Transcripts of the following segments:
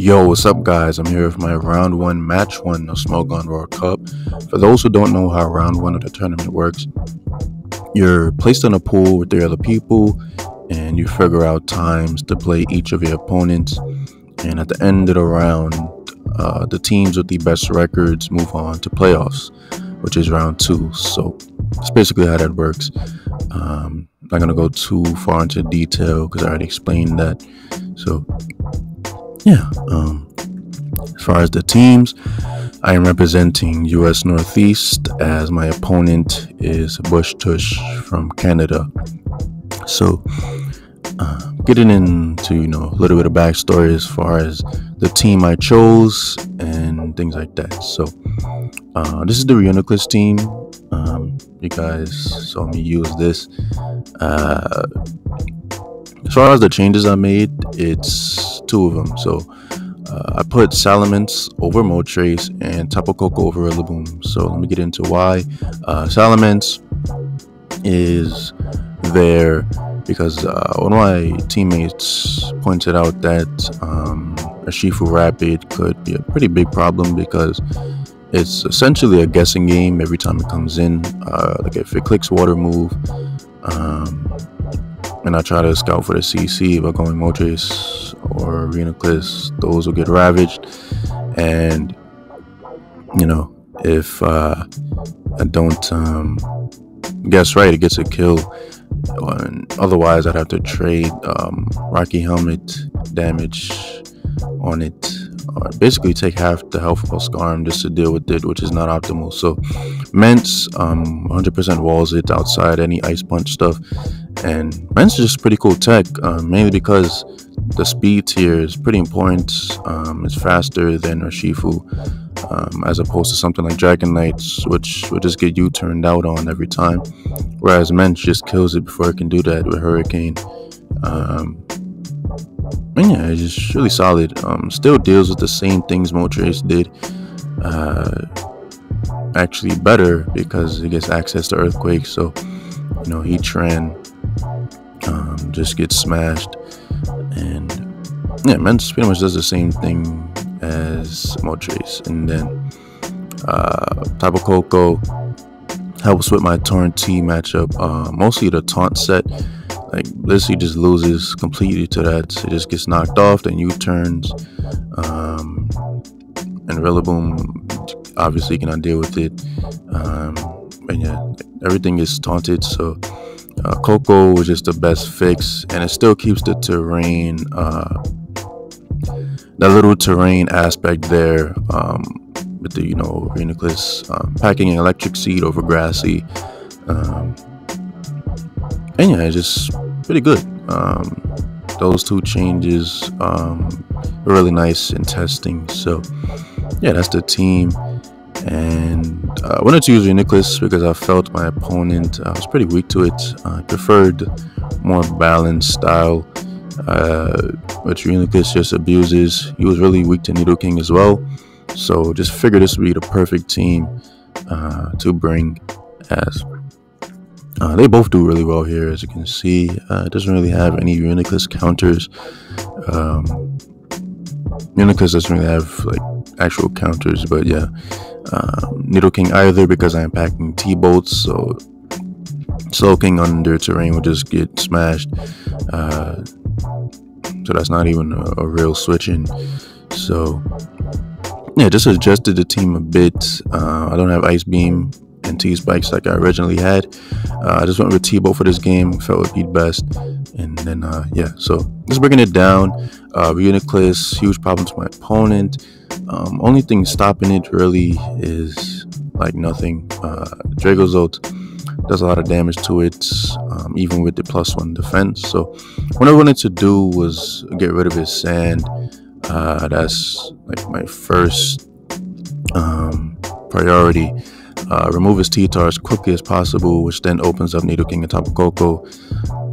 Yo, what's up, guys? I'm here with my round one, match one of Smogon World Cup. For those who don't know how round one of the tournament works, you're placed in a pool with 3 other people, and you figure out times to play each of your opponents. And at the end of the round, the teams with the best records move on to playoffs, which is round 2. So that's basically how that works. I'm not gonna go too far into detail because I already explained that. So yeah, as far as the teams, I am representing US Northeast, as my opponent is Bushtush from Canada. So getting into a little bit of backstory as far as the team I chose and things like that. So this is the Reuniclus team. You guys saw me use this. As far as the changes I made, it's 2 of them. So I put Salamence over Moltres and Tapu Koko over Rillaboom. So let me get into why. Salamence is there because one of my teammates pointed out that a Shifu Rapid could be a pretty big problem because it's essentially a guessing game every time it comes in. Like if it clicks Water Move, and I try to scout for the CC by going Moltres or Reuniclus, those will get ravaged. And if I don't guess right, it gets a kill. And otherwise, I'd have to trade Rocky Helmet damage on it, or basically take half the health of a Scarm just to deal with it, which is not optimal. So Mence 100% walls it outside any Ice Punch stuff, and Mence is just pretty cool tech, mainly because the speed tier is pretty important. It's faster than Urshifu, as opposed to something like Dragon Knights, which would just get U-turned out on every time, whereas Mence just kills it before it can do that with Hurricane. And yeah, it's just really solid. Still deals with the same things Moltres did, actually better because it gets access to Earthquake. So Heatran just gets smashed, and yeah, Mence pretty much does the same thing as Moltres. And then Tapu Koko helps with my Torrent T matchup, mostly the taunt set. Like Lissy just loses completely to that. It just gets knocked off, then U-turns, and Rillaboom obviously cannot deal with it. And yeah, everything is taunted. So Koko was just the best fix, and it still keeps the terrain, that little terrain aspect there, with the Reuniclus packing an Electric Seed over Grassy. And yeah, it's just pretty good. Those 2 changes were really nice in testing. So yeah, that's the team. And I wanted to use Reuniclus because I felt my opponent was pretty weak to it. I preferred more balanced style, which Reuniclus just abuses. He was really weak to Nidoking as well. So just figured this would be the perfect team to bring, as they both do really well here. As you can see, it doesn't really have any Reuniclus counters. Reuniclus doesn't really have like actual counters, but yeah, Nidoking either, because I am packing T-Bolts, so Slowking under terrain will just get smashed. So that's not even a real switch in. So yeah, just adjusted the team a bit. I don't have Ice Beam and T-Spikes like I originally had. I just went with T-Bolt for this game, felt it would be best. And then yeah, so just breaking it down. Reuniclus, huge problem to my opponent. Only thing stopping it really is like nothing. Dragozolt does a lot of damage to it, even with the +1 defense. So what I wanted to do was get rid of his sand. That's like my first priority. Remove his T-Tar as quickly as possible, which then opens up Nidoking and Tapu Koko,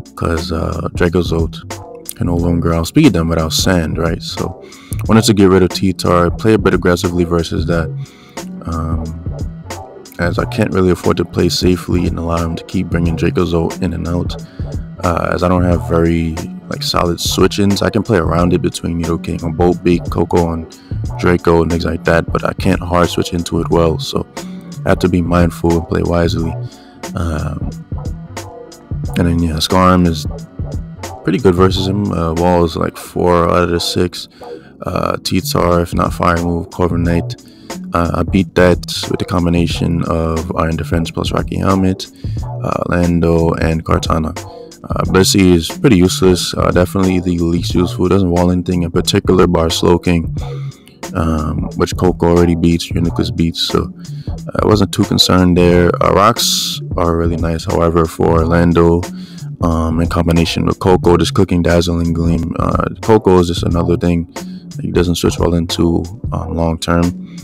because Dragozolt can no longer outspeed them without sand, right? So wanted to get rid of T-Tar, play a bit aggressively versus that, as I can't really afford to play safely and allow him to keep bringing Dragozolt in and out, as I don't have very like solid switch-ins. I can play around it between Nidoking or Bolt-Beak, Koko, and Draco and things like that, but I can't hard switch into it well, so I have to be mindful and play wisely. And then yeah, Scarm is pretty good versus him. Wall is like 4 out of the 6. T-Tar, if not Fire Move, Corviknight. I beat that with the combination of Iron Defense plus Rocky Helmet, Lando, and Kartana. Blissey is pretty useless, definitely the least useful. Doesn't wall anything in particular, bar Slowking, which Koko already beats, Reuniclus beats, so I wasn't too concerned there. Rocks are really nice, however, for Lando, in combination with Koko, just clicking Dazzling Gleam. Koko is just another thing that he doesn't switch well into long term.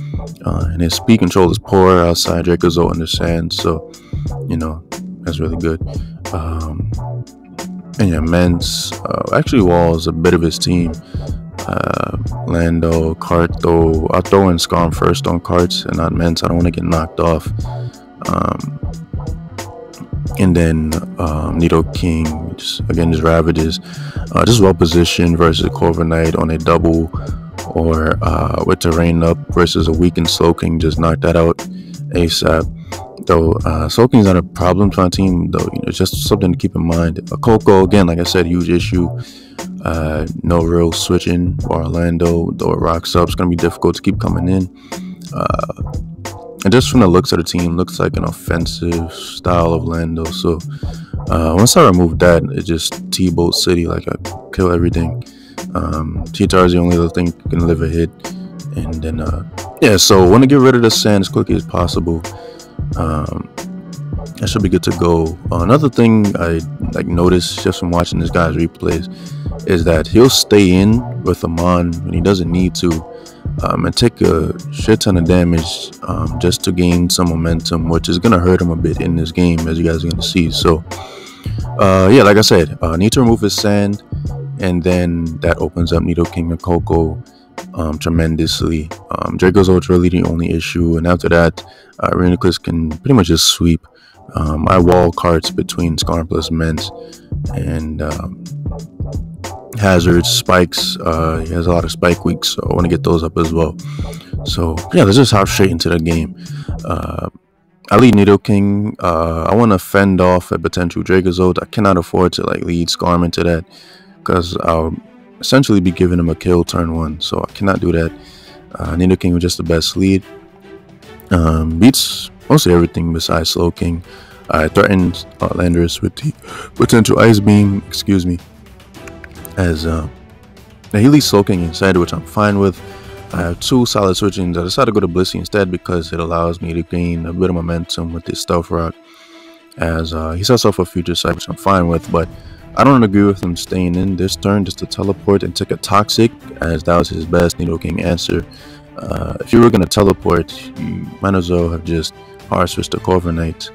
And his speed control is poor outside Dracozolt Undersand, so you know that's really good. And yeah, Mence, actually Wall is a bit of his team. Lando, Cart, though I'll throw in Scarm first on Carts and not Mence. I don't want to get knocked off. And then Nidoking, just Ravages, just well positioned versus Corviknight on a double, or with terrain up versus a weakened Slowking, just knock that out ASAP. Though Slowking's not a problem to my team, though, you know, it's just something to keep in mind. Koko, again, like I said, huge issue. No real switching. Or Orlando, though it rocks up, it's gonna be difficult to keep coming in. And just from the looks of the team, looks like an offensive style of Lando. So once I remove that, it's just T-Bolt City, like I kill everything. T-Tar is the only other thing that can live a hit. And then yeah, so I want to get rid of the sand as quickly as possible. That should be good to go. Another thing I noticed just from watching this guy's replays is that he'll stay in with a Mon when he doesn't need to, and take a shit ton of damage just to gain some momentum, which is gonna hurt him a bit in this game, as you guys are gonna see. So yeah, like I said, need to remove his sand, and then that opens up Nidoking and Koko tremendously. Dracozolt's really the only issue, and after that, Reuniclus can pretty much just sweep. I wall Carts between Scarm plus Mence, and Hazards, Spikes. He has a lot of Spike weeks, so I want to get those up as well. So yeah, let's just hop straight into the game. I lead Nidoking. I want to fend off a potential Dracozolt. I cannot afford to lead Scarm into that, because I'll essentially be giving him a kill turn 1, so I cannot do that. Nidoking was just the best lead. Beats mostly everything besides Slowking. I threatened Landorus with the potential Ice Beam, excuse me, as he leaves Slowking inside, which I'm fine with. I have 2 solid switch-ins. I decided to go to Blissey instead because it allows me to gain a bit of momentum with this Stealth Rock, as he sets off a Future Sight, which I'm fine with, but I don't agree with him staying in this turn just to teleport and take a Toxic, as that was his best Nidoking answer. If you were going to teleport, you might as well have just hard switched to Corviknight.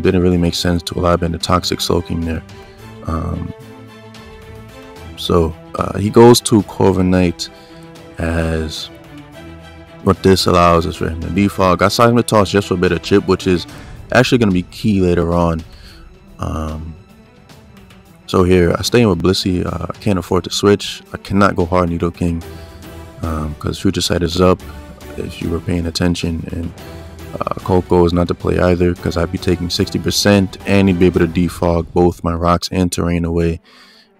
Didn't really make sense to allow him the Toxic Slowking there. So he goes to Corviknight, as what this allows is for him to defog. I saw him to toss just for a bit of chip, which is actually going to be key later on. So here I stay in with Blissey. I can't afford to switch. I cannot go hard Nidoking, because Future Sight is up, if you were paying attention, and Koko is not to play either, because I'd be taking 60% and he'd be able to defog both my rocks and terrain away,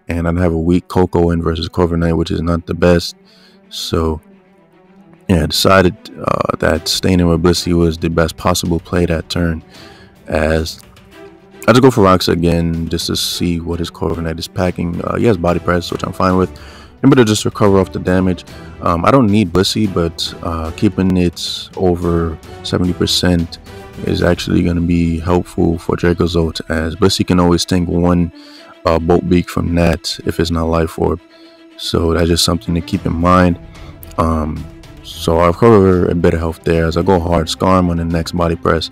and I'd have a weak Koko in versus Corviknight, which is not the best. So yeah, I decided that staying in with Blissey was the best possible play that turn, as I just go for rocks again just to see what his Corviknight is packing. He has body press, which I'm fine with. I'm able to just recover off the damage. I don't need Blissey, but keeping it over 70% is actually going to be helpful for Dracozolt, as Blissey can always tank 1 Bolt Beak from that if it's not Life Orb. So that's just something to keep in mind. So I'll recover a bit of health there as I go hard Scarm on the next body press.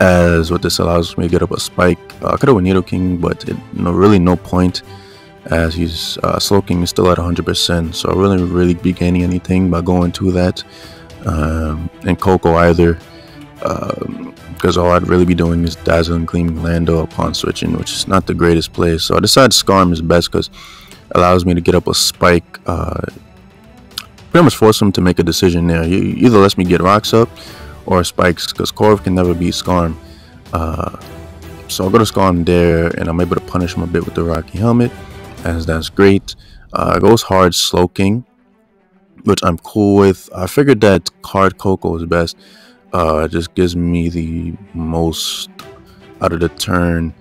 As what this allows me to get up a Spike. I could have went Nidoking, but really no point, as he's Slowking is still at 100%, so I wouldn't really be gaining anything by going to that. And Koko either. because all I'd really be doing is dazzling gleaming Lando upon switching, which is not the greatest play. So I decided Scarm is best because it allows me to get up a spike, pretty much force him to make a decision there. He either lets me get rocks up or spikes, because Corv can never beat Scarm. So I'll go to Scarm there, and I'm able to punish him a bit with the Rocky Helmet, as that's great. It goes hard Slow King, which I'm cool with. I figured that hard Coco is best. It just gives me the most out of the turn.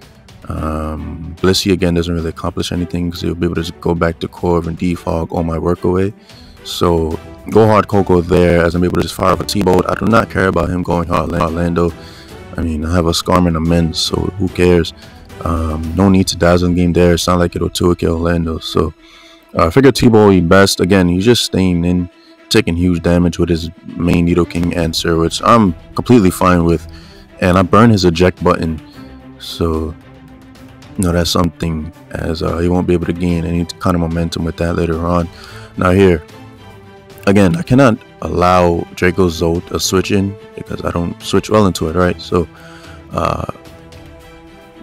Blissey again doesn't really accomplish anything because he'll be able to just go back to Corv and defog all my work away. So go hard Coco there, as I'm able to just fire off a T-Bolt. I do not care about him going hard Lando. I mean, I have a Scarm and a Mens, so who cares? No need to dazzle game there. It's not like it'll 2-kill Lando. So I figured T-Bolt will be best. Again, he's just staying in, taking huge damage with his main Needle King answer, which I'm completely fine with. And I burn his eject button, so you know that's something, as he won't be able to gain any kind of momentum with that later on. Now here, again, I cannot allow Draco Zolt a switch in because I don't switch well into it, right? So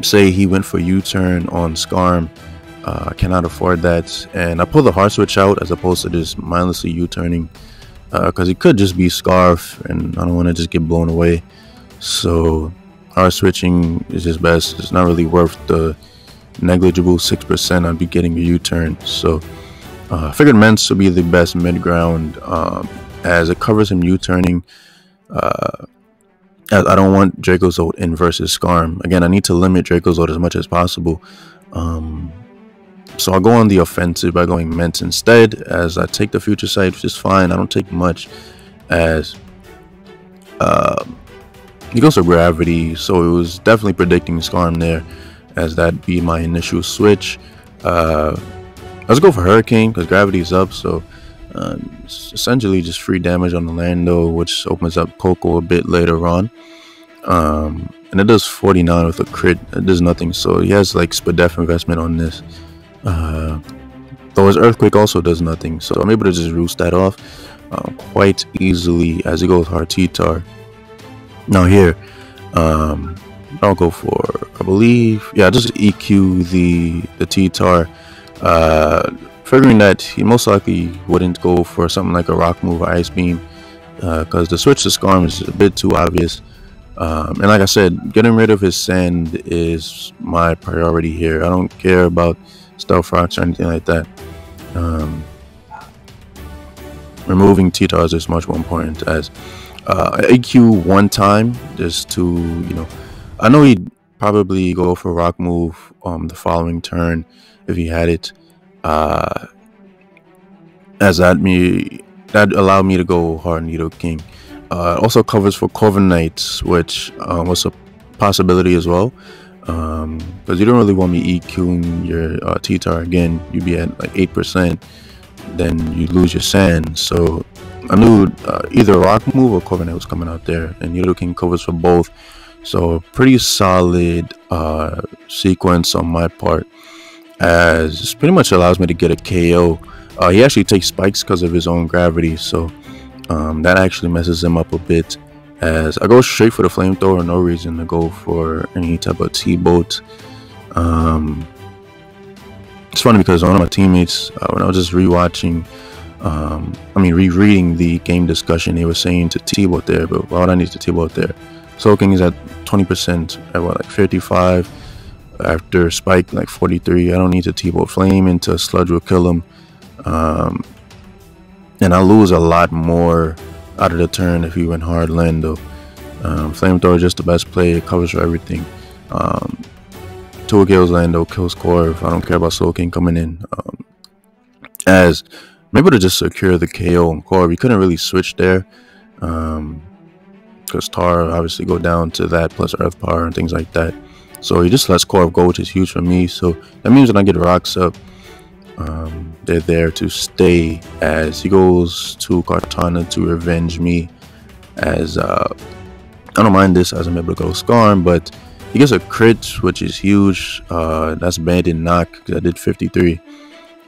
say he went for U-turn on Scarm, I cannot afford that, and I pull the hard switch out as opposed to just mindlessly U-turning, because he could just be Scarf and I don't want to just get blown away. So hard switching is just best. It's not really worth the negligible 6% I'd be getting a U-turn. So I figured Mens would be the best mid-ground, as it covers him U-turning. As I don't want Draco Zolt in versus Scarm. Again, I need to limit Draco Zolt as much as possible. So I'll go on the offensive by going Mens instead, as I take the Future Sight, which is fine. I don't take much, as he goes for Gravity, so it was definitely predicting Scarm there, as that'd be my initial switch. Let's go for Hurricane because Gravity is up, so it's essentially just free damage on the Lando, which opens up Coco a bit later on. And it does 49 with a crit. It does nothing, so he has like Spadef investment on this. Though his Earthquake also does nothing, so I'm able to just roost that off quite easily as he goes hard T-Tar. Now here, I'll go for, I believe, yeah, just EQ the T-Tar. Figuring that he most likely wouldn't go for something like a rock move or ice beam, because the switch to Scarm is a bit too obvious. And like I said, getting rid of his sand is my priority here. I don't care about stealth rocks or anything like that. Removing T-Tars is much more important, as AQ one time just to, you know, I know he'd probably go for rock move the following turn if he had it, as that allowed me to go hard Needle King. Also covers for Corviknight, which was a possibility as well, because you don't really want me EQing your T-Tar again. You'd be at like 8%, then you lose your sand. So I knew either rock move or Corviknight was coming out there, and Needle King covers for both. So pretty solid sequence on my part, as this pretty much allows me to get a KO. He actually takes spikes because of his own gravity, so that actually messes him up a bit, as I go straight for the flamethrower, no reason to go for any type of T-Bolt. It's funny because one of my teammates, when I was just rewatching, rereading the game discussion, they were saying to T-Bolt there, but why would I need to T-Bolt there? Soaking is at 20%, at what, like 55, after spike like 43. I don't need to T-Bolt flame into sludge will kill him, and I lose a lot more out of the turn if he went hard Lando. Flamethrower is just the best play. It covers for everything. 2 kills Lando, kills Corv. I don't care about Soul King coming in, as I'm able to just secure the KO on Corv. He couldn't really switch there, because Tar obviously go down to that plus Earth Power and things like that. So he just lets Corv go, which is huge for me. So that means when I get rocks up, they're there to stay, as he goes to Kartana to revenge me, as I don't mind this, as I'm able to go Scarm, but he gets a crit, which is huge. That's Bandit knock, because I did 53.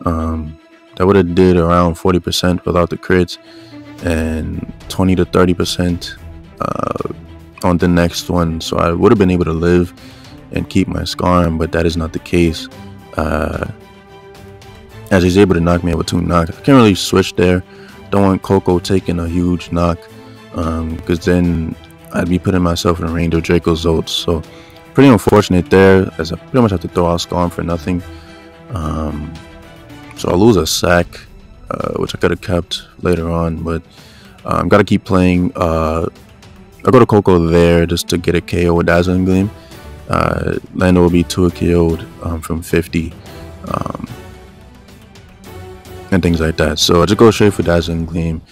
That would have did around 40% without the crits, and 20 to 30% on the next one, so I would have been able to live and keep my Scarm, but that is not the case. As he's able to knock me out with 2 knocks. I can't really switch there. Don't want Coco taking a huge knock, because then I'd be putting myself in range of Draco's ult. So pretty unfortunate there, as I pretty much have to throw out Scarm for nothing. So I'll lose a sack, which I could have kept later on, but I've got to keep playing. I'll go to Coco there just to get a KO with Dazzling Gleam. Lando will be 2 KO'd from 50. And things like that. So I just go straight for Dazzling Gleam.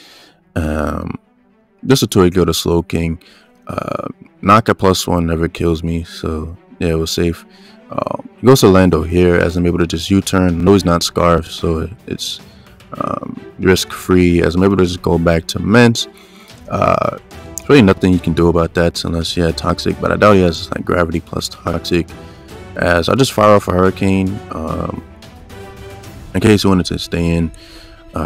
Just a 2 go to Slow King. Knock at +1 never kills me, so yeah, it was safe. He goes to Lando here, as I'm able to just U-turn. No, he's not Scarf, so it's risk free, as I'm able to just go back to Mence. There's really nothing you can do about that unless he had Toxic, but I doubt he has like Gravity plus Toxic. As I just fire off a Hurricane. In case he wanted to stay in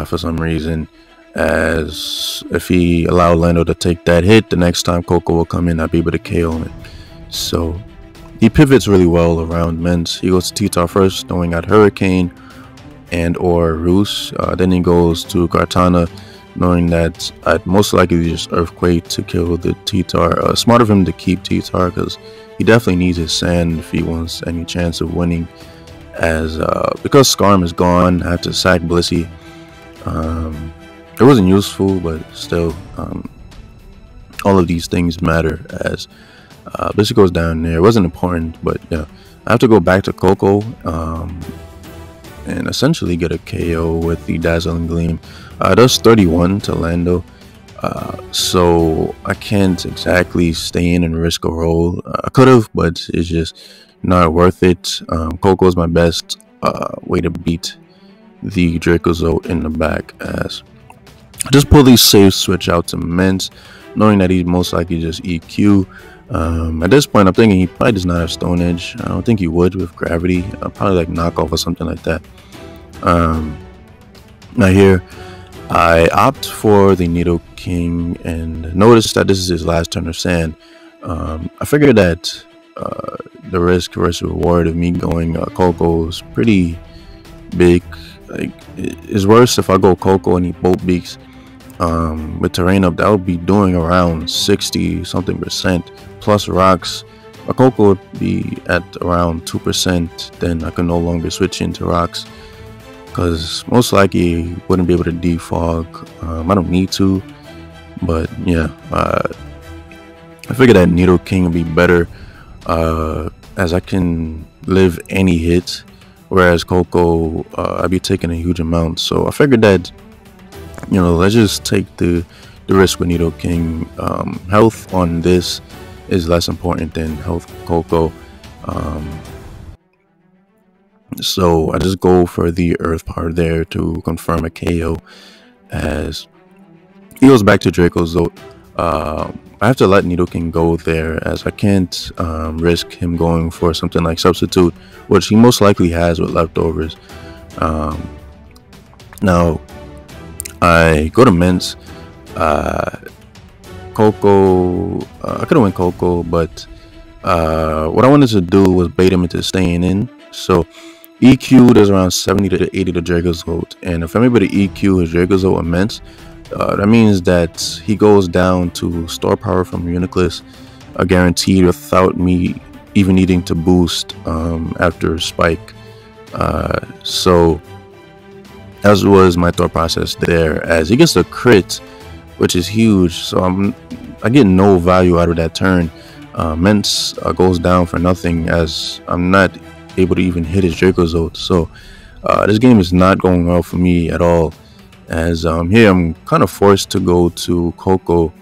for some reason, as if he allowed Lando to take that hit, the next time Coco will come in, I'll be able to KO him. So he pivots really well around Mence. He goes to T-Tar first, knowing at Hurricane and or Roos. Then he goes to Kartana, knowing that I'd most likely just Earthquake to kill the T-Tar. Smart of him to keep T-Tar, because he definitely needs his sand if he wants any chance of winning. As because Scarm is gone, I have to sack Blissey. It wasn't useful, but still, all of these things matter. As Blissey goes down there, it wasn't important, but yeah, I have to go back to Coco and essentially get a KO with the Dazzling Gleam. It does 31 to Lando, so I can't exactly stay in and risk a roll. I could have, but it's just not worth it. Coco is my best way to beat the Draco's ult in the back, as I just pull these safe switch out to Mence, knowing that he's most likely just EQ. At this point, I'm thinking he probably does not have Stone Edge. I don't think he would with Gravity. Probably like Knockoff or something like that. Now here, I opt for the Nido King and notice that this is his last turn of sand. I figured that the risk versus reward of me going Coco is pretty big. Like, it's worse if I go Coco and he bolt beaks with terrain up. That would be doing around 60 something percent plus rocks. A Coco would be at around 2%. Then I can no longer switch into rocks, because most likely wouldn't be able to defog. I don't need to, but yeah, I figured that Nido King would be better, as I can live any hit, whereas Coco, I'd be taking a huge amount. So I figured that, you know, let's just take the risk with Nido King. Health on this is less important than health Coco. So I just go for the Earth part there to confirm a KO, as he goes back to Draco's ult. I have to let Nido King go there, as I can't risk him going for something like Substitute, which he most likely has with leftovers. Now I go to Mence. Coco, I could have went Coco, but what I wanted to do was bait him into staying in. So EQ does around 70 to 80 to Draco's ult, and if I'm able to EQ his Draco's ult immense, that means that he goes down to store power from Reuniclus, guaranteed, without me even needing to boost after Spike. So that was my thought process there, as he gets a crit, which is huge. So I get no value out of that turn. Mence goes down for nothing, as I'm not able to even hit his Draco's ult. So this game is not going well for me at all, as here I'm kind of forced to go to Coco,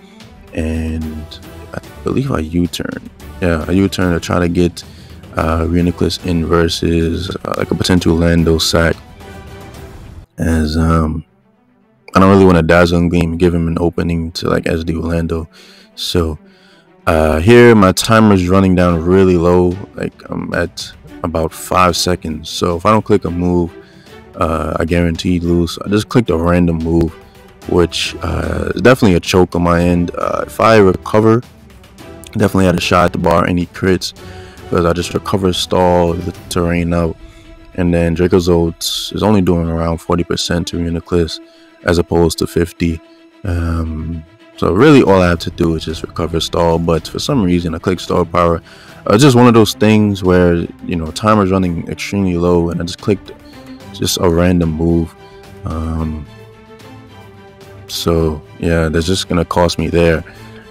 and I believe I U-turn. Yeah, I U-turn to try to get Reuniclus in versus like a potential Lando sack, as I don't really want to Dazzling Gleam and give him an opening to like SD Lando. So here my timer is running down really low, like I'm at about 5 seconds. So if I don't click a move, I guaranteed lose. I just clicked a random move, which is definitely a choke on my end. If I recover Definitely had a shot at the bar any crits because I just recover stall the terrain out. And then Draco's ult is only doing around 40% to Reuniclus as opposed to 50. So really all I have to do is just recover stall, but for some reason I clicked stall power. It's just one of those things where, you know, timer's running extremely low and I just clicked just a random move. So yeah, that's just gonna cost me there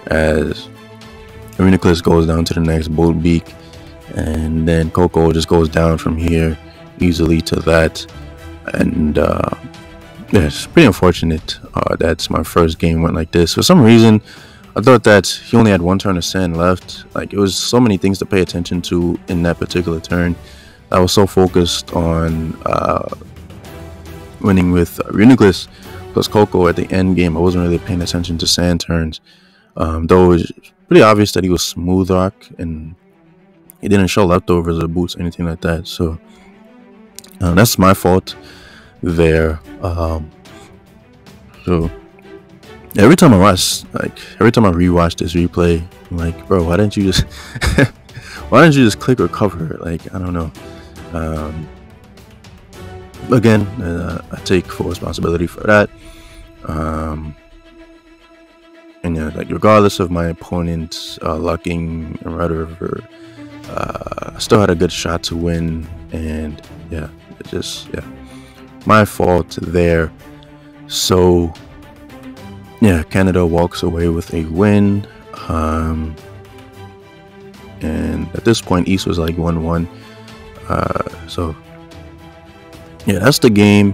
as Reuniclus goes down to the next bolt beak, and then Coco just goes down from here easily to that. And yeah, it's pretty unfortunate that's my first game went like this. For some reason I thought that he only had one turn of sand left. Like, it was so many things to pay attention to in that particular turn. I was so focused on winning with Reuniclus plus Coco at the end game. I wasn't really paying attention to sand turns, though it was pretty obvious that he was smooth rock and he didn't show leftovers or boots or anything like that. So that's my fault there. So every time I rewatch this replay, I'm like, bro, why didn't you just click recover? Like, I don't know. Again, I take full responsibility for that. And yeah, like, regardless of my opponent lucking and whatever, I still had a good shot to win. And yeah, it just, yeah, my fault there. So yeah, Canada walks away with a win. And at this point, East was like 1-1. So yeah, that's the game.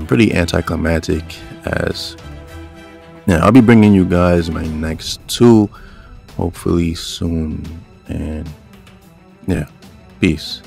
Pretty anticlimactic, as yeah, I'll be bringing you guys my next two hopefully soon. And yeah, peace.